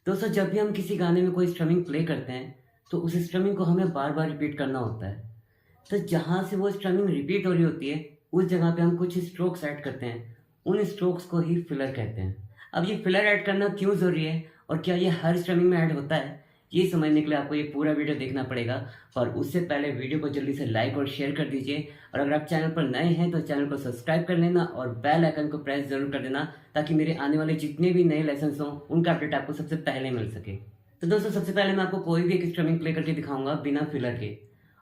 दोस्तों, जब भी हम किसी गाने में कोई स्ट्रमिंग प्ले करते हैं तो उस स्ट्रमिंग को हमें बार बार रिपीट करना होता है। तो जहाँ से वो स्ट्रमिंग रिपीट हो रही होती है उस जगह पे हम कुछ स्ट्रोक्स ऐड करते हैं। उन स्ट्रोक्स को ही फिलर कहते हैं। अब ये फिलर ऐड करना क्यों ज़रूरी है और क्या ये हर स्ट्रमिंग में ऐड होता है, ये समझने के लिए आपको ये पूरा वीडियो देखना पड़ेगा। और उससे पहले वीडियो को जल्दी से लाइक और शेयर कर दीजिए, और अगर आप चैनल पर नए हैं तो चैनल को सब्सक्राइब कर लेना और बेल आइकन को प्रेस जरूर कर देना, ताकि मेरे आने वाले जितने भी नए लेसन हों उनका अपडेट आपको सबसे पहले मिल सके। तो दोस्तों, सबसे पहले मैं आपको कोई भी एक स्ट्रमिंग प्ले करके दिखाऊंगा बिना फिलर के,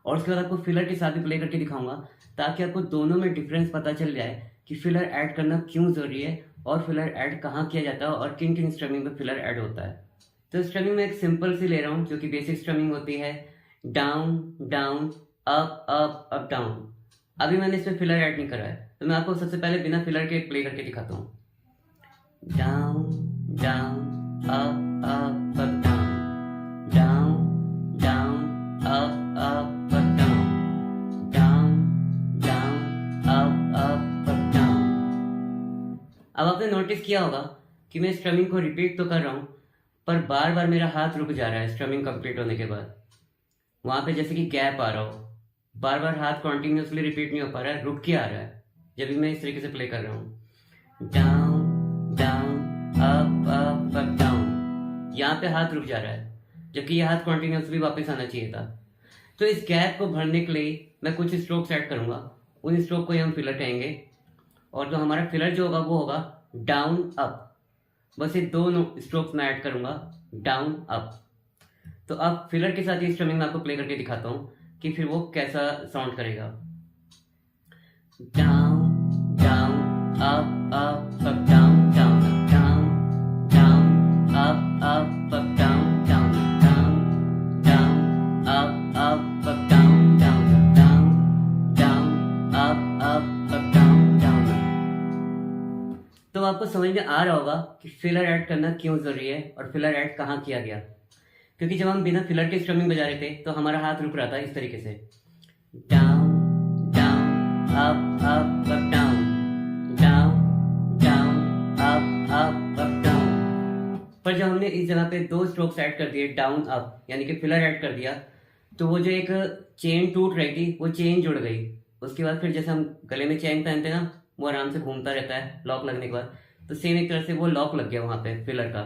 और उसके बाद आपको फिलर के साथ भी प्ले करके दिखाऊंगा, ताकि आपको दोनों में डिफरेंस पता चल जाए कि फिलर ऐड करना क्यों ज़रूरी है और फिलर ऐड कहाँ किया जाता है और किन किन स्ट्रमिंग में फिलर ऐड होता है। तो स्ट्रमिंग में एक सिंपल सी ले रहा हूँ जो कि बेसिक स्ट्रमिंग होती है, down down up up up down. अभी मैंने इसमें फिलर ऐड नहीं करा है, तो मैं आपको सबसे पहले बिना फिलर के प्ले करके दिखाता हूँ। Down down up up up down, down down up up up down, down down up up up down. अब आपने नोटिस किया होगा कि मैं स्ट्रमिंग को रिपीट तो कर रहा हूँ, पर बार बार मेरा हाथ रुक जा रहा है स्ट्रमिंग कंप्लीट होने के बाद। वहाँ पे जैसे कि गैप आ रहा हो, बार बार हाथ कॉन्टिन्यूसली रिपीट नहीं हो पा रहा है, रुक के आ रहा है जब भी मैं इस तरीके से प्ले कर रहा हूँ। Down down up up up down, यहाँ पे हाथ रुक जा रहा है जबकि ये हाथ कॉन्टिन्यूसली वापस आना चाहिए था। तो इस गैप को भरने के लिए मैं कुछ स्ट्रोक्स ऐड करूँगा, उन स्ट्रोक को ही हम फिलर कहेंगे। और जो हमारा फिलर जो होगा वो होगा डाउन अप। बस ये दो स्ट्रोक्स मैं ऐड करूंगा, डाउन अप। तो अब फिलर के साथ ये स्ट्रमिंग मैं आपको प्ले करके दिखाता हूँ कि फिर वो कैसा साउंड करेगा। Down down up up up down down down down up up up down down down down up up up down down down down up up up down down. तो आपको समझ में आ रहा होगा कि फिलर ऐड करना क्यों ज़रूरी है और फिलर ऐड कहाँ किया गया। क्योंकि जब हम बिना फिलर के स्ट्रमिंग बजा रहे थे तो हमारा हाथ रुक रहा था इस तरीके से, down down up up up down, down down up up up down. पर जब हमने इस जगह पे दो स्ट्रोक्स ऐड कर दिए, डाउन अप, यानी कि फिलर ऐड कर दिया, तो वो जो एक चेन टूट रही थी वो चेन जुड़ गई। उसके बाद फिर जैसे हम गले में चेन पहनते ना, वो आराम से घूमता रहता है लॉक लगने के बाद, तो सेम एक तरह से वो लॉक लग गया वहाँ पे फिलर का।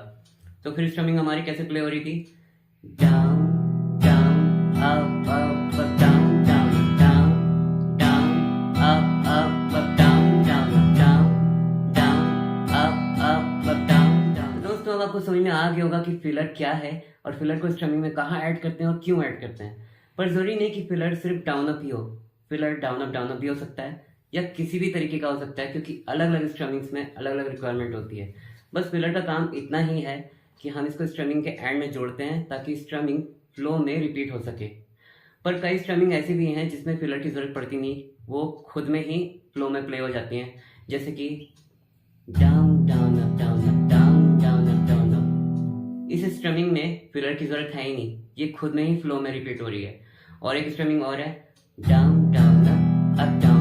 तो फिर स्ट्रमिंग हमारी कैसे प्ले हो रही थी, down down up up up down down down down up up up down down down down up up up down down. दोस्तों, अब आपको समझ में आ गया होगा कि फिलर क्या है और फिलर को स्ट्रमिंग में कहाँ ऐड करते हैं और क्यों ऐड करते हैं। पर जरूरी नहीं कि फिलर सिर्फ डाउन अप ही हो, फिलर डाउन अप भी हो सकता है या किसी भी तरीके का हो सकता है, क्योंकि अलग अलग स्ट्रमिंग्स में अलग अलग रिक्वायरमेंट होती है। बस फिलर का काम इतना ही है कि हम इसको स्ट्रमिंग के एंड में जोड़ते हैं ताकि स्ट्रमिंग फ्लो में रिपीट हो सके। पर कई स्ट्रमिंग ऐसी भी हैं जिसमें फिलर की ज़रूरत पड़ती नहीं, वो खुद में ही फ्लो में प्ले हो जाती हैं, जैसे कि down down up down up down down up down up. इस स्ट्रमिंग में फिलर की ज़रूरत है ही नहीं, ये खुद में ही फ्लो में रिपीट हो रही है। और एक स्ट्रमिंग और है, डाउन डाउन अप डाउन